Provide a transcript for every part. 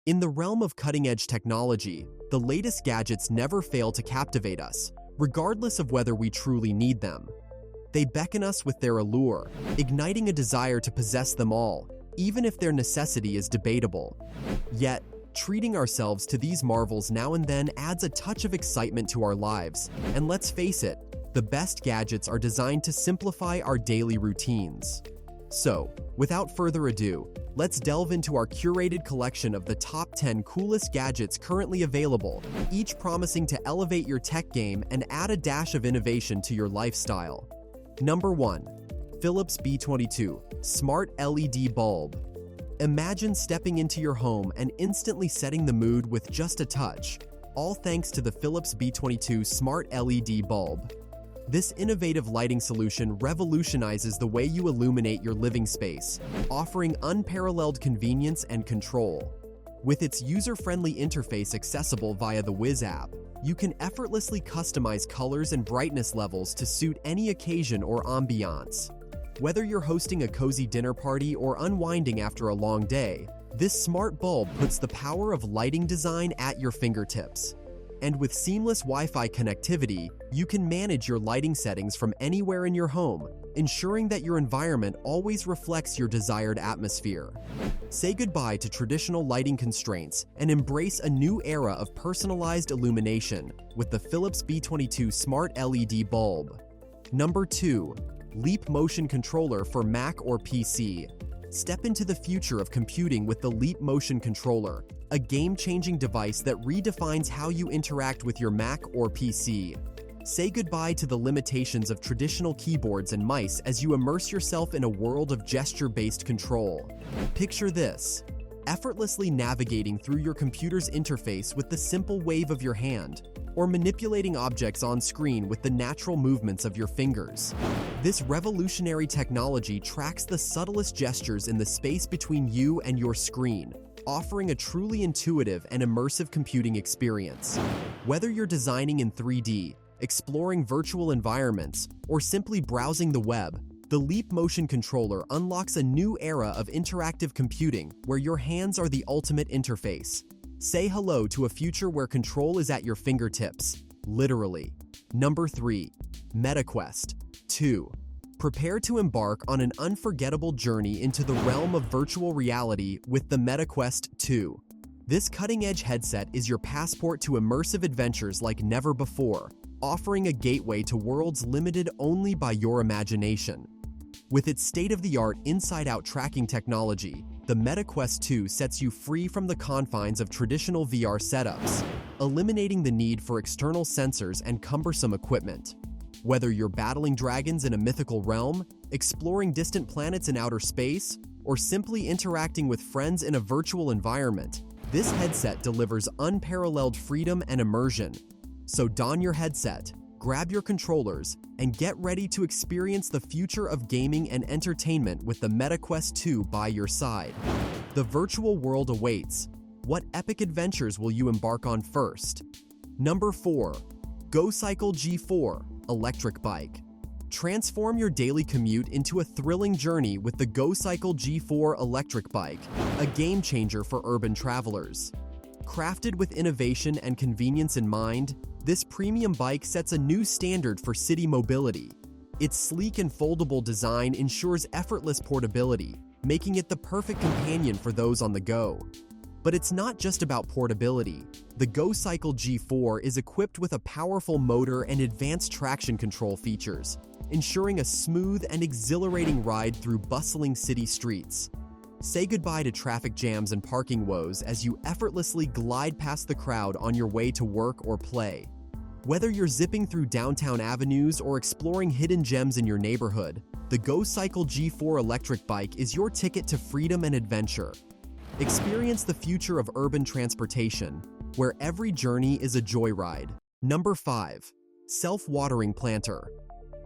In the realm of cutting-edge technology, the latest gadgets never fail to captivate us, regardless of whether we truly need them. They beckon us with their allure, igniting a desire to possess them all, even if their necessity is debatable. Yet, treating ourselves to these marvels now and then adds a touch of excitement to our lives, and let's face it, the best gadgets are designed to simplify our daily routines. So, without further ado, let's delve into our curated collection of the top 10 coolest gadgets currently available, each promising to elevate your tech game and add a dash of innovation to your lifestyle. Number 1. Philips B22 Smart LED Bulb. Imagine stepping into your home and instantly setting the mood with just a touch, all thanks to the Philips B22 Smart LED Bulb. This innovative lighting solution revolutionizes the way you illuminate your living space, offering unparalleled convenience and control. With its user-friendly interface accessible via the Wiz app, you can effortlessly customize colors and brightness levels to suit any occasion or ambiance. Whether you're hosting a cozy dinner party or unwinding after a long day, this smart bulb puts the power of lighting design at your fingertips. And with seamless Wi-Fi connectivity, you can manage your lighting settings from anywhere in your home, ensuring that your environment always reflects your desired atmosphere. Say goodbye to traditional lighting constraints and embrace a new era of personalized illumination with the Philips B22 Smart LED Bulb. Number 2. Leap Motion Controller for Mac or PC. Step into the future of computing with the Leap Motion Controller, a game-changing device that redefines how you interact with your Mac or PC. Say goodbye to the limitations of traditional keyboards and mice as you immerse yourself in a world of gesture-based control. Picture this: effortlessly navigating through your computer's interface with the simple wave of your hand, or manipulating objects on screen with the natural movements of your fingers. This revolutionary technology tracks the subtlest gestures in the space between you and your screen, offering a truly intuitive and immersive computing experience. Whether you're designing in 3D, exploring virtual environments, or simply browsing the web, the Leap Motion Controller unlocks a new era of interactive computing where your hands are the ultimate interface. Say hello to a future where control is at your fingertips, literally. Number 3. MetaQuest 2. Prepare to embark on an unforgettable journey into the realm of virtual reality with the MetaQuest 2. This cutting-edge headset is your passport to immersive adventures like never before, offering a gateway to worlds limited only by your imagination. With its state-of-the-art inside-out tracking technology, the MetaQuest 2 sets you free from the confines of traditional VR setups, eliminating the need for external sensors and cumbersome equipment. Whether you're battling dragons in a mythical realm, exploring distant planets in outer space, or simply interacting with friends in a virtual environment, this headset delivers unparalleled freedom and immersion. So don your headset, grab your controllers, and get ready to experience the future of gaming and entertainment with the MetaQuest 2 by your side. The virtual world awaits. What epic adventures will you embark on first? Number 4. Gocycle G4 Electric Bike. Transform your daily commute into a thrilling journey with the Gocycle G4 electric bike, a game changer for urban travelers. Crafted with innovation and convenience in mind, this premium bike sets a new standard for city mobility. Its sleek and foldable design ensures effortless portability, making it the perfect companion for those on the go. But it's not just about portability. The Gocycle G4 is equipped with a powerful motor and advanced traction control features, ensuring a smooth and exhilarating ride through bustling city streets. Say goodbye to traffic jams and parking woes as you effortlessly glide past the crowd on your way to work or play. Whether you're zipping through downtown avenues or exploring hidden gems in your neighborhood, the Gocycle G4 electric bike is your ticket to freedom and adventure. Experience the future of urban transportation, where every journey is a joyride. Number 5. Self-Watering Planter.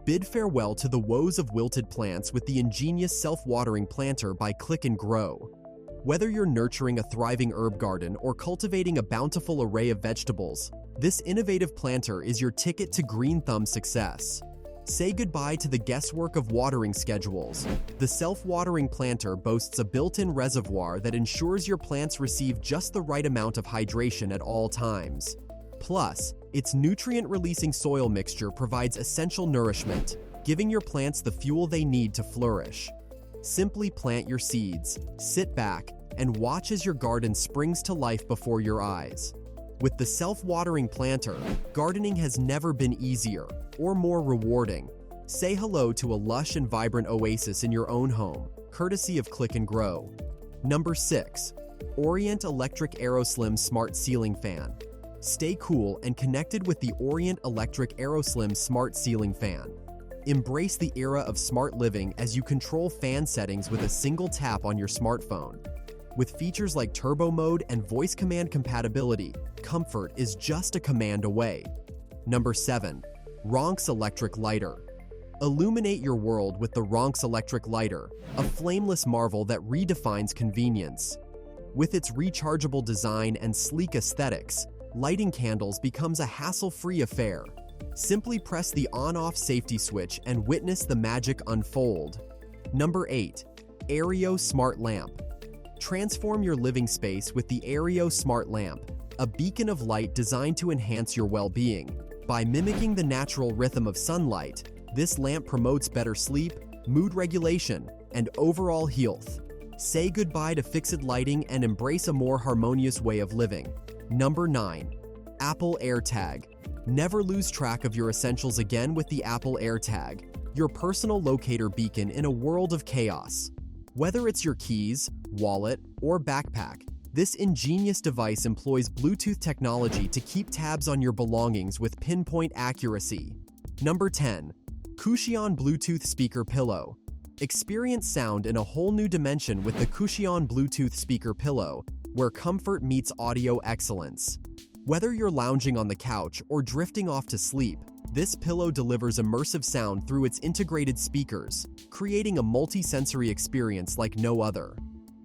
Bid farewell to the woes of wilted plants with the ingenious self-watering planter by Click and Grow. Whether you're nurturing a thriving herb garden or cultivating a bountiful array of vegetables, this innovative planter is your ticket to green thumb success. Say goodbye to the guesswork of watering schedules. The self-watering planter boasts a built-in reservoir that ensures your plants receive just the right amount of hydration at all times. Plus, its nutrient-releasing soil mixture provides essential nourishment, giving your plants the fuel they need to flourish. Simply plant your seeds, sit back, and watch as your garden springs to life before your eyes. With the self-watering planter, gardening has never been easier or more rewarding. Say hello to a lush and vibrant oasis in your own home, courtesy of Click and Grow. Number 6. Orient Electric Aeroslim Smart Ceiling Fan. Stay cool and connected with the Orient Electric Aeroslim Smart Ceiling Fan. Embrace the era of smart living as you control fan settings with a single tap on your smartphone. With features like turbo mode and voice command compatibility, comfort is just a command away. Number 7. Ronxs Electric Lighter. Illuminate your world with the Ronxs Electric Lighter, a flameless marvel that redefines convenience. With its rechargeable design and sleek aesthetics, lighting candles becomes a hassle-free affair. Simply press the on-off safety switch and witness the magic unfold. Number 8. Ario Smart Lamp. Transform your living space with the Ario Smart Lamp, a beacon of light designed to enhance your well-being. By mimicking the natural rhythm of sunlight, this lamp promotes better sleep, mood regulation, and overall health. Say goodbye to fixed lighting and embrace a more harmonious way of living. Number 9. Apple AirTag. Never lose track of your essentials again with the Apple AirTag, your personal locator beacon in a world of chaos. Whether it's your keys, wallet, or backpack, this ingenious device employs Bluetooth technology to keep tabs on your belongings with pinpoint accuracy. Number 10. Kushion Bluetooth Speaker Pillow. Experience sound in a whole new dimension with the Kushion Bluetooth Speaker Pillow, where comfort meets audio excellence. Whether you're lounging on the couch or drifting off to sleep, this pillow delivers immersive sound through its integrated speakers, creating a multi-sensory experience like no other.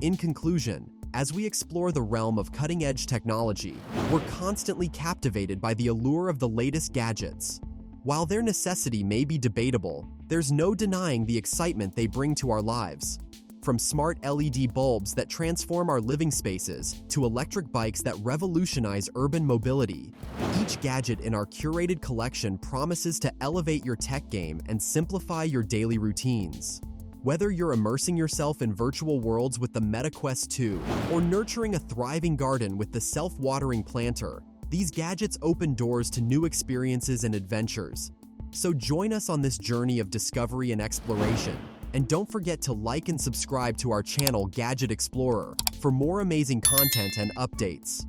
In conclusion, as we explore the realm of cutting-edge technology, we're constantly captivated by the allure of the latest gadgets. While their necessity may be debatable, there's no denying the excitement they bring to our lives. From smart LED bulbs that transform our living spaces to electric bikes that revolutionize urban mobility, each gadget in our curated collection promises to elevate your tech game and simplify your daily routines. Whether you're immersing yourself in virtual worlds with the Meta Quest 2 or nurturing a thriving garden with the self-watering planter, these gadgets open doors to new experiences and adventures. So join us on this journey of discovery and exploration. And don't forget to like and subscribe to our channel Gadget Explorer for more amazing content and updates.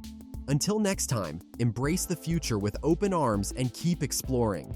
Until next time, embrace the future with open arms and keep exploring.